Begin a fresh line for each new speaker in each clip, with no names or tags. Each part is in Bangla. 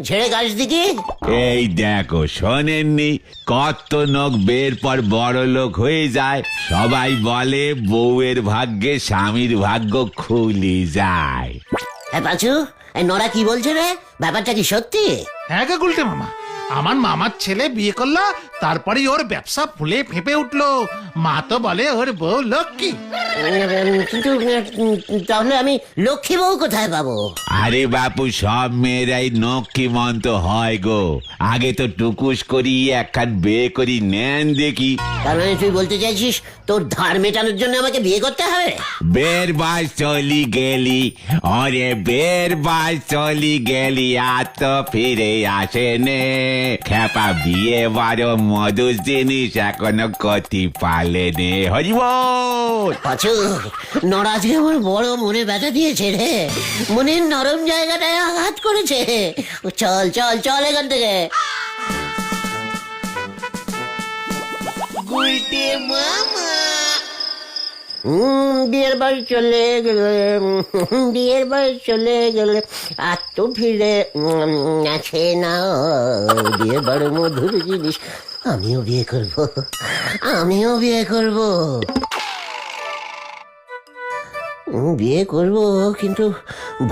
ঝেড়ে গাছ দিকে।
এই দেখো, শোনেননি? কত লোক বের পর বড় লোক হয়ে যায়। সবাই বলে বউয়ের ভাগ্যে স্বামীর ভাগ্য খুলে যায়।
হ্যাঁ পাঁচু, এই নড়া কি বলছে রে? ব্যাপারটা কি সত্যি?
হ্যাঁ গো গুলটে মামা, আমার মামার ছেলে বিয়ে করলো, তারপরেই ওর ব্যবসা ফুলে ফেঁপে উঠলো। মা তো বলে ওর বউ লক্ষ্মী।
কিন্তু তাহলে আমি লক্ষ্মী বউ কোথায় পাবো?
আরে বাপু, সব মেয়েরাই নক্ষীমন্ত হয় গো। আগে তো টুকুস করি একখান বিয়ে করি নেন দেখি।
তার মানে তুই বলতে চাইছিস তোর ধার মেটানোর জন্য আমাকে বিয়ে করতে হবে?
বের বাস চলি গেলি, অরে বের বাস চলি গেলি, আর তো ফিরে আসে নে। খেপা বিয়ে বারো মধুর জিনিস এখনো কতি পালে নে। হরিবল।
পাঁচু, নড়া আজকে আমার বড় মনে ব্যথা দিয়েছে রে। মনের নরম জায়গাটায় আঘাত করেছে। চল চল চল এখান থেকে। বিয়ের বাড়ি চলে গেলে, বিয়ের বাড়ি চলে গেলে আর তো ফিরে আছে না। বিয়ে বড় মধুর জিনিস। আমিও বিয়ে করব, আমিও বিয়ে করব, বিয়ে করব। কিন্তু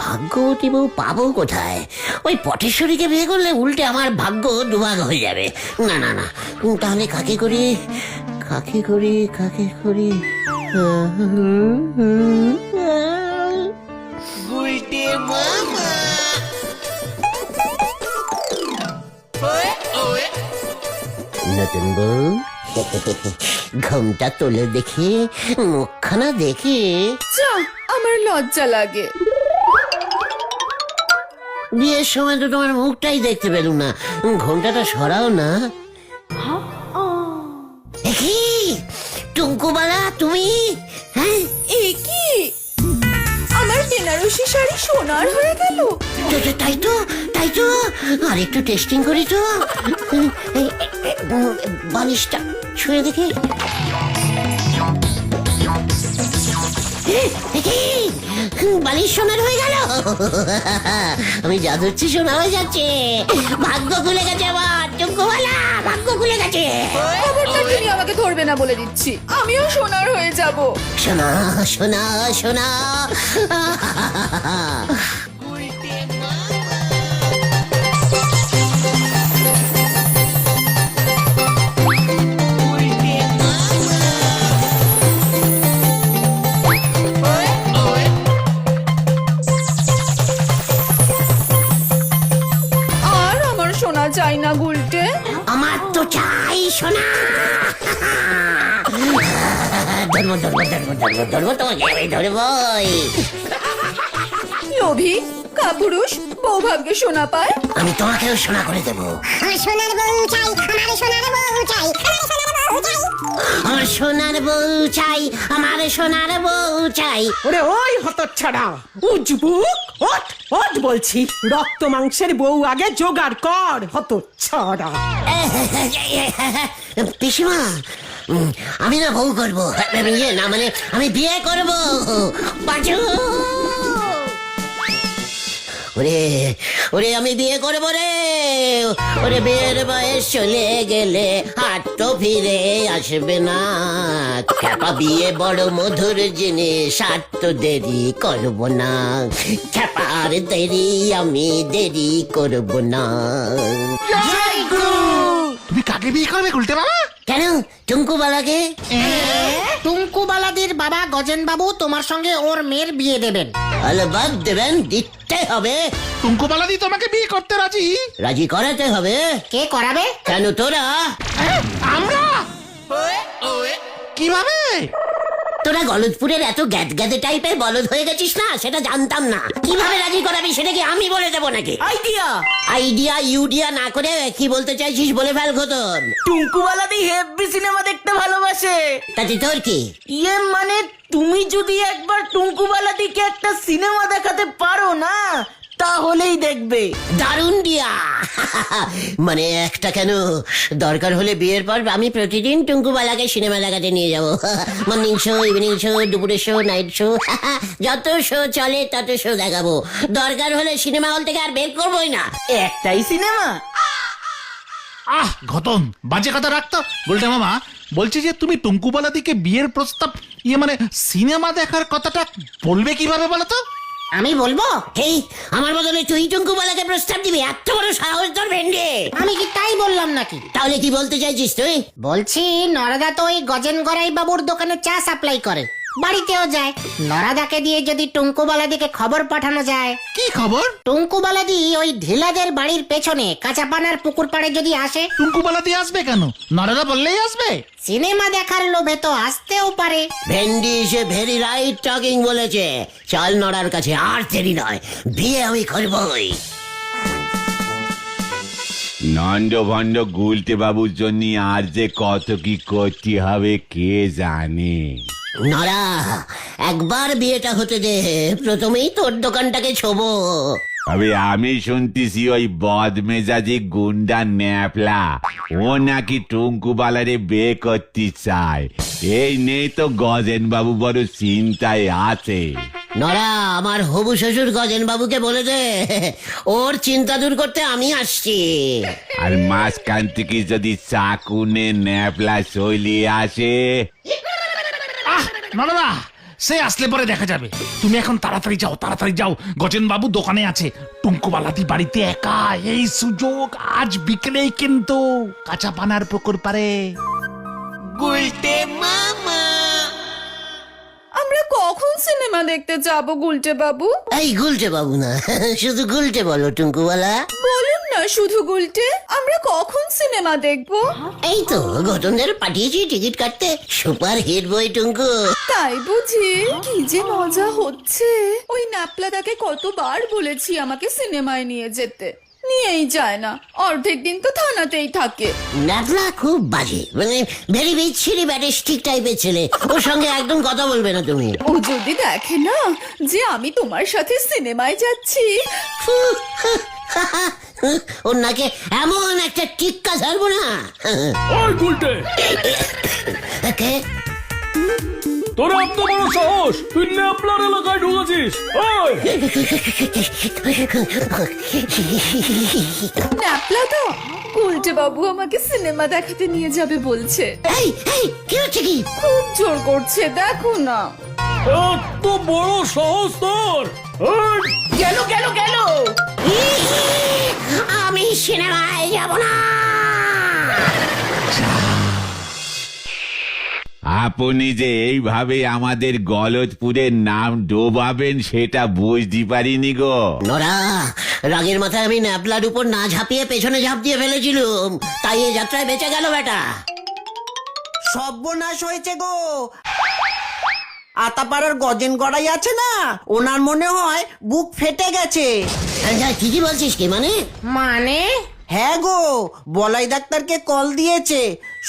ভাগ্যবতী বউ পাবো কোথায়? ওই পটেশ্বরীকে বিয়ে করলে উল্টে আমার ভাগ্য দুভাগ হয়ে যাবে। না না না, তাহলে কাকে করি, কাকে করি, কাকে করি? নতুন বউ, ঘুমটা তোলে দেখি, মুখখানা দেখি।
যা, আমার লজ্জা লাগে।
বিয়ের সময় তো তোমার মুখটাই দেখতে পেলুম না, ঘোমটাটা সরাও না। দেখি টুঙ্কুবালা, তুমি? হ্যাঁ,
এ কি? আমার বেনারসি শাড়ি সোনার হয়ে গেল।
তাই তো, তাই তো। আর একটু টেস্টিং করি তো। বালিশটা ছুঁয়ে দেখি। দেখি বালিশ সোনার হয়ে গেল। আমি যা ধরছি সোনা হয়ে যাচ্ছে। ভাগ্য খুলে গেছে আমার টুঙ্কুবালা, ভাগ্য খুলে গেছে।
খবরদার, তুমি আমাকে ধরবে না বলে দিচ্ছি। আমিও সোনার হয়ে যাব।
সোনা সোনা সোনা।
আর আমার সোনা চাই না গুলটে।
আমার তো চাই সোনা। ধরবো ধরবো ধরবো ধরবো ধরবো, তোমাকে আমি ধরবই।
লোভী কাপুরুষ, বউ ভাগ্যে সোনা পায়।
আমি তোমাকেও সোনা করে দেবো।
সোনার বউ চাই, আমার সোনার বউ চাই, আমার সোনার বউ চাই।
আমার সোনার বউ চাই, আমার সোনার বউ চাই।
ওরে ওই হতচ্ছাড়া, উজবুক, ওঠ ওঠ বলছি। রক্ত মাংসের বউ আগে জোগাড় কর, হতচ্ছাড়া।
পিসিমা, আমি না বউ করবো, না মানে আমি বিয়ে করবো। বাঁচো। ওরে ওরে, আমি বিয়ে করবো রে। ওরে বিয়ের বয়স চলে গেলে আর তো ফিরে আসবে না। খেপা বিয়ে বড় মধুর জিনিস, আর তো দেরি করবো না। খেপার দেরি আমি দেরি করবো না।
তুমি কাকে বিয়ে করবে গুলটে মামা?
কেন টুঙ্কুবালাকে?
টুঙ্কুবালাদির বাবা গজেন বাবু তোমার সঙ্গে ওর মেয়ের বিয়ে দেবেন।
আলবাদ দেবেন, দিতে হবে।
টুঙ্কুবালাদি তোমাকে বিয়ে করতে রাজি?
রাজি করাতে হবে।
কে করাবে?
কেন তোরা?
আমরা? কিভাবে?
তোরা গলদপুরের এত গ্যাদগ্যাদে টাইপের বলদ হয়ে গেছিস না, সেটা জানতাম না। কিভাবে রাজি করাবি সেটা কি আমি বলে দেবো নাকি?
আইডিয়া।
আইডিয়া ইউডিয়া না করে কি বলতে চাইছিস বলে ফেল খোদন।
টুঙ্কুবালাদি হেভি সিনেমা দেখতে ভালোবাসে।
তাতে তোর কি?
ইয়ে মানে তুমি যদি একবার টুঙ্কুবালাদিকে একটা সিনেমা দেখাতে পারো না, তাহলেই দেখবে।
দারুণ দিয়া মানে একটা কেন, দরকার হলে বিয়ের পর আমি প্রতিদিন টুঙ্কুবালাকে সিনেমা দেখাতে নিয়ে যাব। মর্নিং শো, ইভিনিং শো, দুপুরের শো, নাইট শো, যত শো চলে তত শো দেখাবো। দরকার হলে সিনেমা হল থেকে আর বের করবোই না।
একটাই সিনেমা।
আহ ঘটন, বাজে কথা রাখতো। বলতে মামা, বলছি যে তুমি টুঙ্কুবালা দিকে বিয়ের প্রস্তাব মানে সিনেমা দেখার কথাটা বলবে কিভাবে বলো তো?
আমি বলবো?
এই আমার বদলে তুই টুঙ্কুবালাকে প্রস্তাব দিবি? এত বড় সাহস তোর ভেন্ডে!
আমি কি তাই বললাম নাকি?
তাহলে কি বলতে চাইছিস তুই?
বলছি নরদা তো ওই গজেন গড়াই বাবুর দোকানে চা সাপ্লাই করে, বাড়িতেও যায়। নরাদাকে দিয়ে যদি টুঙ্কুবালা দিকে খবর পাঠানো যায়।
কি খবর?
টুঙ্কুবালা দি ওই ঢিলাদের বাড়ির পেছনে কাঁচাপানার পুকুর পাড়ে যদি আসে।
টুঙ্কুবালা দিয়ে আসবে কেন? নরদা বললেই আসবে।
সিনেমা দেখার লোভে তো আসতেও পারে।
ভেন্ডি সে ভেরি রাইট টকিং বলেছে। চল নড়ার কাছে, আর দেরি নয়, বিয়ে আমি করবই।
নন্দ ভন্ড গুলতে বাবুর জন্য আর যে কত কি করতে হবে কে জানে।
নড়া, একবার বিয়েটা হতে দে, প্রথমেই তোর দোকানটাকে ছোবো।
তবে আমি শুনতেছি ওই বদমেজাজি গুন্ডা ন্যাপলা ও নাকি টুঙ্কুবালারে বিয়ে করতে চায়। এই নেই তো গজেন বাবু বড় চিন্তায় আছে।
নড়া, আমার হবু শ্বশুর গজেন বাবুকে বলে দে, ওর চিন্তা দূর করতে আমি আসছি।
আর মাঝখান থেকে যদি চাকুনে ন্যাপলা চলিয়ে আসে।
আহ নরদা, সে আসলে পরে দেখা যাবে। তুমি এখন তাড়াতাড়ি যাও, তাড়াতাড়ি যাও। গজেন বাবু দোকানে আছে, টুঙ্কুবালাদি বাড়িতে একা। এই সুযোগ আজ বিকেলেই কিন্তু কাঁচাপানার পুকুর পারে।
আমরা কখন সিনেমা দেখতে যাব গুলটে বাবু?
এই গুলটে বাবু না, শুধু গুলটে বলো টুঙ্কুবালা।
বলুন না শুধু গুলটে, আমরা কখন সিনেমা দেখবো?
এই তো ঘটনদের পাঠিয়েছি টিকিট কাটতে, সুপার হিট বই টুঙ্কু।
তাই বুঝি? কি যে মজা হচ্ছে। ওই ন্যাপলাদাকে কতবার বলেছি আমাকে সিনেমায় নিয়ে যেতে, নিয়েই যায় না। অর্ধেক দিন তো থানাতেই থাকে।
ন্যাপলা খুব বাজে, মানে ভেরি বিচ্ছিরি ব্যাটিস্টিক টাইপের ছেলে। ওর সঙ্গে একদম কথা বলবে না তুমি।
ও যদি দেখে না যে আমি তোমার সাথে সিনেমায় যাচ্ছি।
ওর নাকে এমন একটা টিক্কা ছাড়বো না।
ওই গুলটে,
কে?
তোর এত বড় সাহস, তুই ন্যাপলার এলাকায় ঢুকেছিস? ওই
ন্যাপলাদা, গুলটে বাবু আমাকে সিনেমা দেখাতে নিয়ে যাবে বলছে।
এই এই কি হচ্ছে কি?
খুব জোর করছে, দেখো না।
এত বড় সাহস তোর! ওই,
গেল গেল গেল।
আমি সিনেমায় যাব না।
আপনি যে এইভাবে আমাদের গলতপুরের নাম ডোবাবেন সেটা বুঝতে পারিনি গো।
নোরা, রাগের মাথায় আমি ন্যাপলার উপর না ঝাঁপিয়ে পেছনে ঝাঁপ দিয়ে ফেলেছিলুম, তাই এই যাত্রায় বেঁচে গেল বেটা।
সর্বনাশ হয়েছে গো। আতাপাড়ার গজেন গড়াই আছে না, ওনার মনে হয় বুক ফেটে গেছে।
ঠিকই বলছিস কি? মানে
মানে
হ্যাঁ গো, বলাই ডাক্তারকে কল দিয়েছে।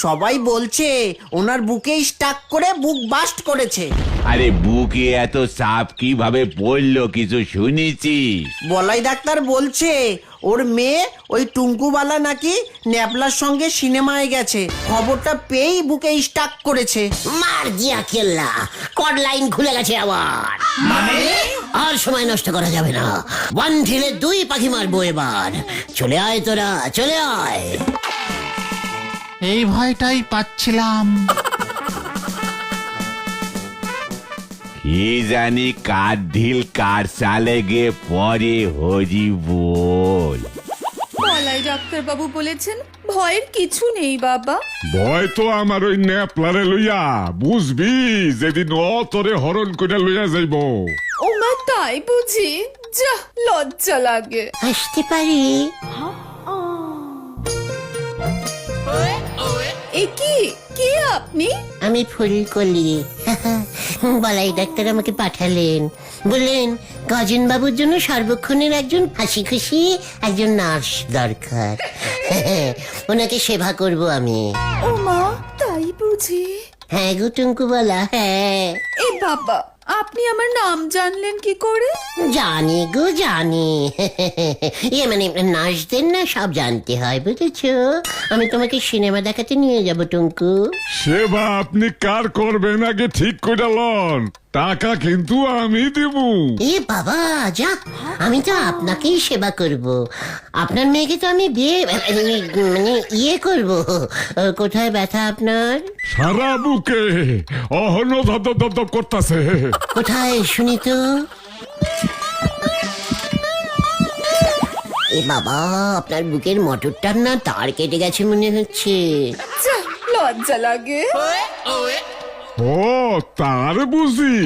সবাই বলছে ওনার বুকে স্টাক করে বুক বাস্ট করেছে।
আরে বুকে এত চাপ কিভাবে পড়লো কিছু শুনেছি?
বলাই ডাক্তার বলছে ওর মেয়ে ওই টুঙ্কুবালা নাকি ন্যাপলার সঙ্গে সিনেমায় গেছে, খবরটা পেয়েই বুকে স্টাক করেছে।
মার দিয়া কেল্লা, কড লাইন খুলে গেছে আবার। মানে আর সময় নষ্ট করা যাবে না, ওয়ান ঢিলে দুই পাখি মারবো এবার। চলে আয় তোরা, চলে আয়।
এই ভয়টাই পাচ্ছিলাম।
কি জানি কার ঢিল কার চালে গে পরে হরি বল।
বলাই ডাক্তার বাবু বলেছেন ভয়ের কিছু নেই বাবা।
ভয় তো আমার ওই ন্যাপলারে লইয়া, বুঝবি যেদিন অতরে হরণ করে লইয়া যাইব।
ও মা, তাই বুঝি? যা, লজ্জা লাগে।
আসতে পারি?
এ কি? কে আপনি?
আমি ফুলকলি। বলাই ডাক্তার আমাকে পাঠালেন, বললেন গজেন বাবুর জন্য সর্বক্ষণের একজন হাসি খুশি একজন নার্স দরকার। ওনাকে সেবা করব আমি।
ও মা, তাই বুঝি?
হ্যাঁ গো টুঙ্কুবালা, হ্যাঁ।
এ বাবা, আপনি আমার নাম জানলেন কি করে?
জানি গো জানি। মানে নাচদের না সব জানতে হয়, বুঝেছো? আমি তোমাকে সিনেমা দেখাতে নিয়ে যাব টুঙ্কু।
সেবা আপনি কার করবেন আগে ঠিক করে লন, টাকা কিন্তু আমি দিব।
এ বাবা যা, আমি তো আপনাকেই সেবা করব। আপনার মেয়েকে তো আমি বিয়ে মানে ইয়ে করব। কোথায় ব্যথা আপনার?
সারা বুকে অহন ধদ করতেছে।
কোথায় শুনি তো? এ বাবা, আপনার বুকের মোটরটার না তার কেটে গেছে মনে হচ্ছে।
যা, লজ্জা লাগে।
ও তার বুঝি,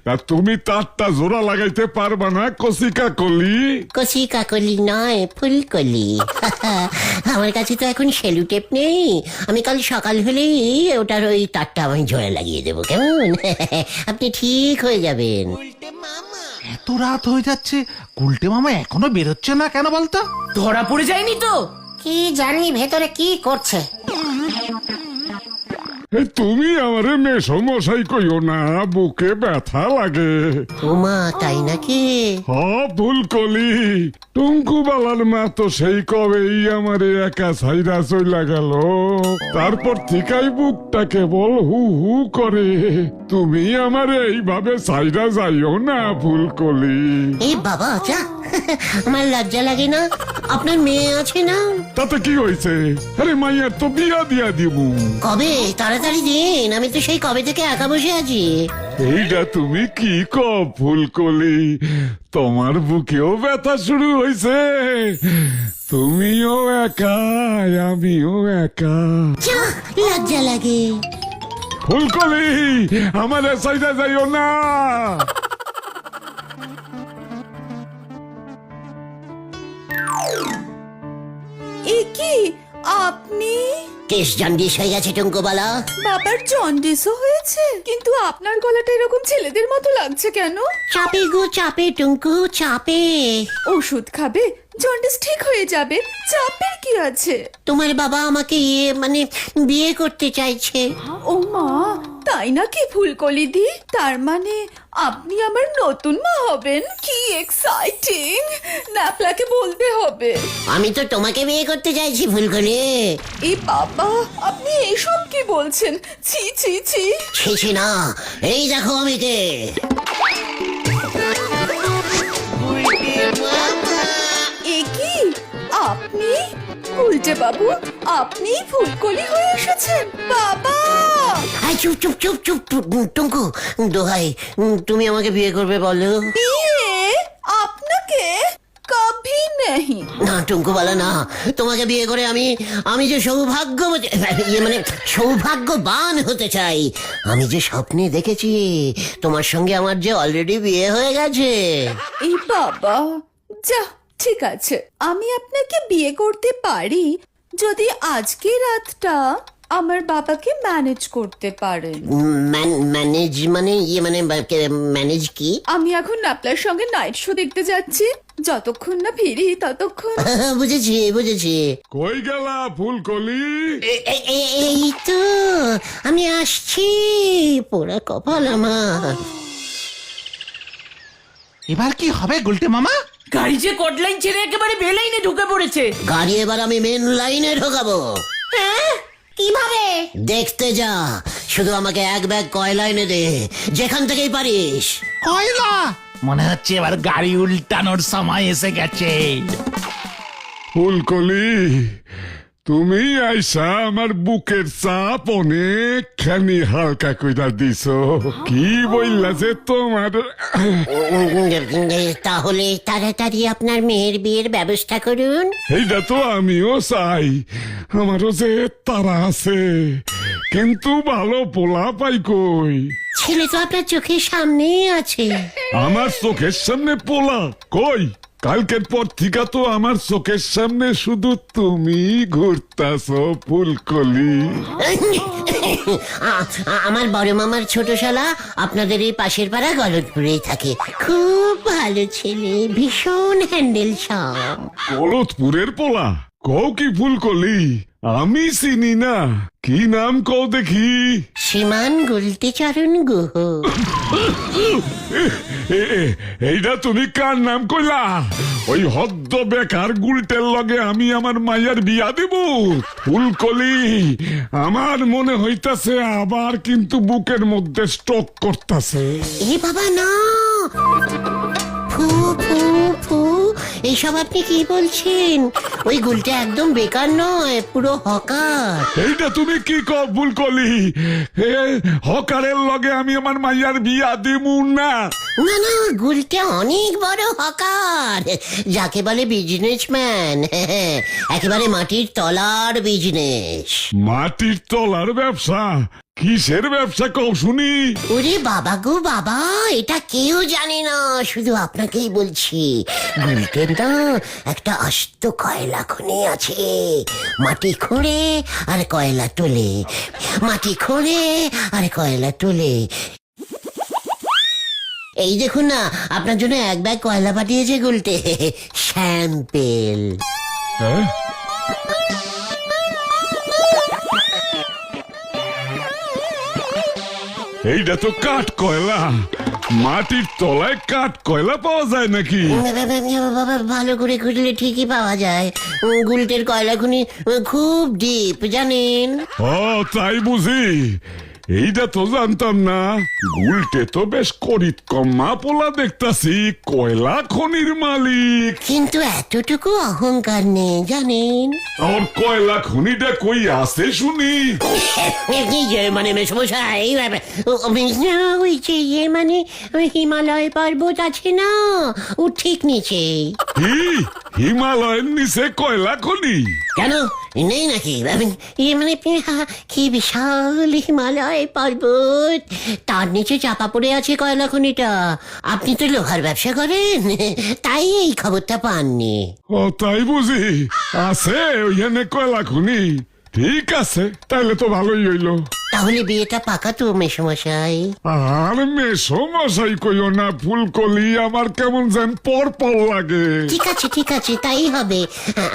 তা তুমি তারটা জোড়া লাগাইতে পারবা না কসিকা কলি?
কচি কাকলি নয়, ফুলকলি। আমার কাছে তো এখন সেলুটেপ নেই। আমি কাল সকাল হলেই ওটার ওই তারটা আমি জোড়া লাগিয়ে দেবো, কেমন? আপনি ঠিক হয়ে যাবেন।
এত রাত হয়ে যাচ্ছে, গুলটে মামা এখনো বেরোচ্ছে না কেন বলতো?
ধরা পড়ে যায়নি তো?
কি জানি ভেতরে কি করছে।
তুমি আমারে মেশো মশাই কইও না, বুকে ব্যথা লাগে।
ওমা, তাই নাকি?
হ ফুলকলি, টুঙ্কু বালার মা তো সেই কবেই আমারে একা ছাইরা চইলা গেল। তারপর থেকেই বুকটা কেবল হু হু করে। তুমি আমারে এইভাবে ছাইরা যাইও না ফুলকলি।
এই বাবা যা, আমার লজ্জা লাগে না? আপনার মেয়ে আছে না?
তাতে কি হয়েছে? আরে মাইয়ার তো বিয়া দিয়া দিব।
কবে? তাড়াতাড়ি দিন, আমি তো সেই কবে থেকে একা বসে আছি।
এইটা তুমি কি কও ফুলকলি? তোমার বুকেও ব্যথা শুরু হয়েছে? তুমিও একা, আমিও একা।
যা, লজ্জা লাগে।
ফুলকলি, আমাদের সাইডে যাইও না।
এ কি আপনি?
কেস জন্ডিস হয়ে গেছে টুঙ্কুবালা।
বাবার জন্ডিসও হয়েছে? কিন্তু আপনার গলাটা এরকম ছেলেদের মতো লাগছে কেন?
চাপে গো চাপে টুঙ্কু, চাপে।
ওষুধ খাবে, জন্ডিস ঠিক হয়ে যাবে। চাপের কি আছে?
তোমার বাবা আমাকে মানে বিয়ে করতে চাইছে।
ও মা, তাই নাকি ফুলকলি দি? তার মানে আপনি আমার নতুন মা হবেন? কি এক্সাইটিং! ন্যাপলাকে বলতে হবে।
আমি তো তোমাকে বিয়ে করতে চাইছি ফুলকলি।
এই বাবা, আপনি এইসব কি বলছেন? ছি ছি ছি।
ছি না, এই দেখো আমি কে।
এ কি আপনি? উল্টে বাবু, আপনি ফুলকলি হয়ে এসেছেন? বাবা!
চুপ চুপ চুপ চুপ টুঙ্কু, দোহাই, তুমি আমাকে বিয়ে করবে বলো?
বিয়ে? আপনাকে? কভি নেহি।
না টুঙ্কুবালা না, তোমাকে বিয়ে করে আমি যে মানে সৌভাগ্যবান হতে চাই। আমি যে স্বপ্নে দেখেছি তোমার সঙ্গে আমার যে অলরেডি বিয়ে হয়ে গেছে।
এই বাবা, যা, ঠিক আছে, আমি আপনাকে বিয়ে করতে পারি যদি আজকে রাতটা আমার বাবাকে ম্যানেজ করতে পারেন।
ম্যানেজ মানে ম্যানেজ কি?
আমি এখন আপনার সঙ্গে নাইট শো দেখতে যাচ্ছি, যতক্ষণ না ফিরি ততক্ষণ।
বুঝেছি বুঝেছি।
কই গেলা ফুলকলি?
এই তো আমি আসছি, পোড়া কপাল আমার।
এবার কি হবে গুলটে মামা?
গাড়ি যে কট লাইন ছেড়ে একেবারে বে লাইনে ঢুকে পড়েছে।
গাড়ি এবার আমি মেন লাইনে ঢোকাবো।
কিভাবে?
দেখতে যা, শুধু আমাকে এক ব্যাগ কয়লা এনে দে, যেখান থেকেই পারিস।
কয়লা? মনে হচ্ছে এবার গাড়ি উল্টানোর সময় এসে গেছে।
ফুলকলি, তুমি আইসা আমার বুকের চাপ অনেকখানি হালকা কইরা দিছো। কি বললা যে তোমার?
তাহলে তাড়াতাড়ি আপনার মেয়ের বিয়ের ব্যবস্থা করুন।
এইটা তো আমিও চাই, আমারও যে তারা আছে, কিন্তু ভালো পোলা পাই কই?
ছেলে তো আপনার চোখের সামনেই আছে।
আমার চোখের সামনে পোলা কই? কালকের পর থেকে তো আমার চোখের সামনে শুধু তুমি ঘুরতাছো ফুলকলি।
আমার বড় মামার ছোট শালা আপনাদের এই পাশের পাড়া গলতপুরেই থাকে। খুব ভালো ছেলে, ভীষণ হ্যান্ডেল সব।
গলতপুরের পোলা? কও কি ফুলকলি? আমি চিনি না, কি নাম কও দেখি।
শ্রীমান গুলতে চরণ গুহ।
এইটা তুমি কার নাম কইলা? ওই হদ্দ বেকার গুলটের লগে আমি আমার মাইয়ার বিয়া দেব? ফুলকলি, আমার মনে হইতাছে আবার কিন্তু বুকের মধ্যে স্ট্রোক করতেছে।
এ বাবা না, ফু ফু ফু, এইসব আপনি কি বলছেন? ওই গুলটা একদম বেকার নয়, পুরো হকার।
এইটা তুমি কি কও ফুলকলি? হকারের লগে আমি আমার মাইয়ার বিয়া দেব না।
না না, গুলটা অনেক বড় হকার, যাকে বলে বিজনেসম্যান। একেবারে মাটির তলার বিজনেস।
মাটির তলার ব্যবসা? কিসের ব্যবসা কও শুনি?
ওরে বাবা গো বাবা, এটা কেউ জানে না, শুধু আপনাকেই বলছি। গুলটের না একটা আস্ত কয়লা খনি আছে, মাটি খোঁড়ে আর কয়লা তোলে, মাটি খোঁড়ে আর কয়লা তোলে। এই দেখুন না, আপনার জন্য এক ব্যাগ কয়লা পাঠিয়েছে গুলটে, স্যাম্পেল।
হ্যাঁ? এইটা তো কাঠ কয়লা। মাটির তলায় কাঠ কয়লা পাওয়া যায় নাকি?
বাবা, ভালো করে খুঁজলে ঠিকই পাওয়া যায়। গুলটের কয়লা খনি খুব ডিপ, জানেন?
ও তাই বুঝি, এইটা তো জানতাম না। গুলটে তো বেশ করিত কম্মা পোলা দেখতাছি, কয়লা খনির মালিক।
কিন্তু এতটুকু অহংকার নেই, জানেন?
আর কয়লা খনিটা কই আছে শুনি?
মানে মেসমশাই, ওই যে মানে হিমালয় পর্বত আছে না, ও ঠিক নিচে।
কি হিমালয়ের নিচে কয়লা খনি?
কেন নেই নাকি? মানে কি বিশাল হিমালয় পর্বত, তার নিচে চাপা পড়ে আছে কয়লা খনিটা। আপনি তো লোহার ব্যবসা করেন, তাই এই খবরটা পাননি।
ও তাই বুঝি, আছে ওইখানে কয়লা খনি। ঠিক আছে, তাহলে তো ভালোই হইলো।
তাহলে বিয়েটা পাকা তো মেসমশাই?
আর মেসো মশাই কইও না ফুলকলি, আমার কেমন যেন পর লাগে।
ঠিক আছে, তাই হবে।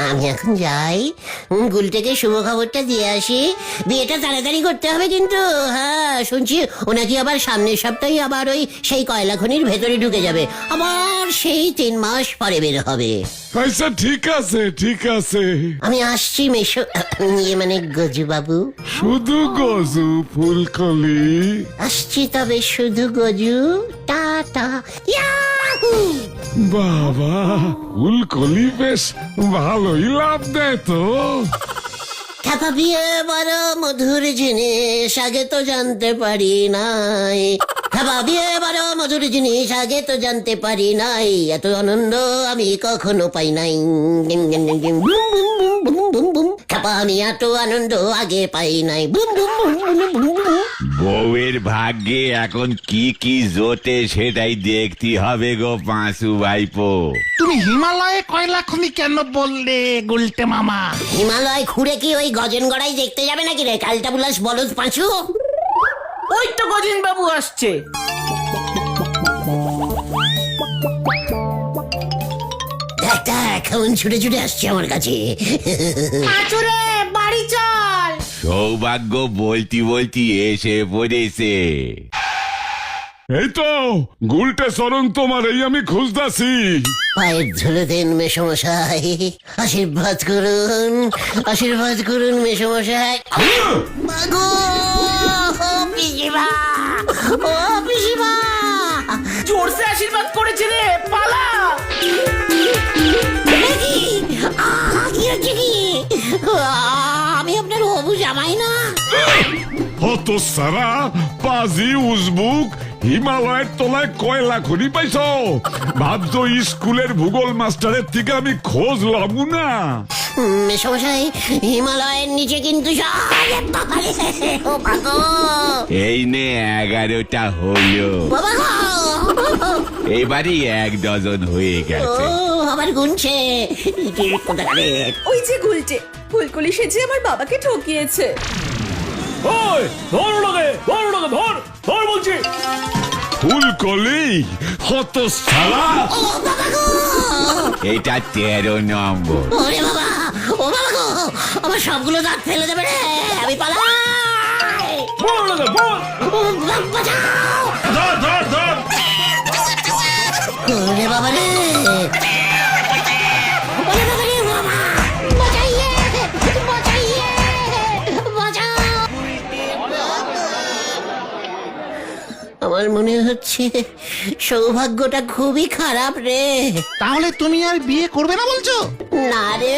আমি এখন যাই, গুলটেকে শুভ খবরটা দিয়ে আসি। বিয়েটা তাড়াতাড়ি করতে হবে কিন্তু। হ্যাঁ, শুনছি ও নাকি আবার সামনের সপ্তাহে আবার ওই সেই কয়লা খনির ভেতরে ঢুকে যাবে, আবার সেই 3 মাস পরে বের হবে।
আচ্ছা ঠিক আছে, ঠিক আছে।
আমি আসছি মেশো, মানে গজু বাবু।
শুধু গজু ফুলকলি?
আসছি তবে শুধু গজু, টাটা। ইয়াহু!
বাবা, ফুলকলি বেশ ভালোই লাভ দেয় তো।
খ্যাপা বিয়ে বড় মধুর জিনিস, আগে তো জানতে পারি নাই। খ্যাপা বিয়ে বড় মধুর জিনিস, আগে তো জানতে পারি নাই। এত আনন্দ আমি কখনো পাই নাই। খ্যাপা, আমি এত আনন্দ আগে পাই নাই।
বউয়ের ভাগ্যে এখন কি কি জোটে সেটাই দেখতে হবে গো পাঁচু ভাইপো।
তুমি হিমালয়ে কয়লা খনি কেন বললে গুলটে মামা?
হিমালয় খুঁড়ে কি ওই গজেন গড়াই দেখতে যাবে নাকি রে কালটা বুলাস বলদ পাঁচু?
ওই তো গজেন বাবু আসছে।
কেমন ছুটে ছুটে আসছে আমার কাছে।
পাঁচুরে বাড়ি চল।
সৌভাগ্য বলতি বলতি এসে পড়েছে।
এই তো গুলটে চরণ, তোমার এই আমি খুঁজতাছি।
পায়ের ধুলে দেন মেসমশাই, আশীর্বাদ করুন, আশীর্বাদ করুন মেসমশাই। মাগো, ও পিসিমা, ও পিসিমা।
জোরসে আশীর্বাদ করেছে রে, পালা।
কি হচ্ছে কি? আমি আপনার হবু জামাই না?
হত সারা পাজি উজবুক, হিমালয়ের তলায় কয়লা খনি পাইছ? ভাবছো স্কুলের ভূগোল মাস্টারের থেকে আমি খোঁজ লব না?
মেসমশাই, হিমালয়ের নিচে কিন্তু
এই নে 11টা হলো,
বাবা গো!
এবারই 1 ডজন হয়ে
ও
গেছে।
আবার গুনছে।
ওই যে গুলটে, ফুলকলি সেজে আমার বাবাকে ঠকিয়েছে।
ওই ধর ওটাকে, ধর ওটাকে, ধর ধর বলছি।
ফুলকলি, হত সারা।
ও বাবা গো!
এটা 13 নম্বর।
ওরে বাবা, ও বাবা গো, আমার সবগুলো দাঁত ফেলে দেবে রে, আমি পালাই।
বল দাদা বল।
ও, বাঁচাও।
ধর ধর ধর।
ওরে বাবা রে, ওরে বাবা রে, বাবা বাঁচাইয়ে, বাঁচাইয়ে, বাঁচাও। আমার মনে হচ্ছে সৌভাগ্যটা খুবই খারাপ রে।
তাহলে তুমি আর বিয়ে করবে না বলছো?
না রে,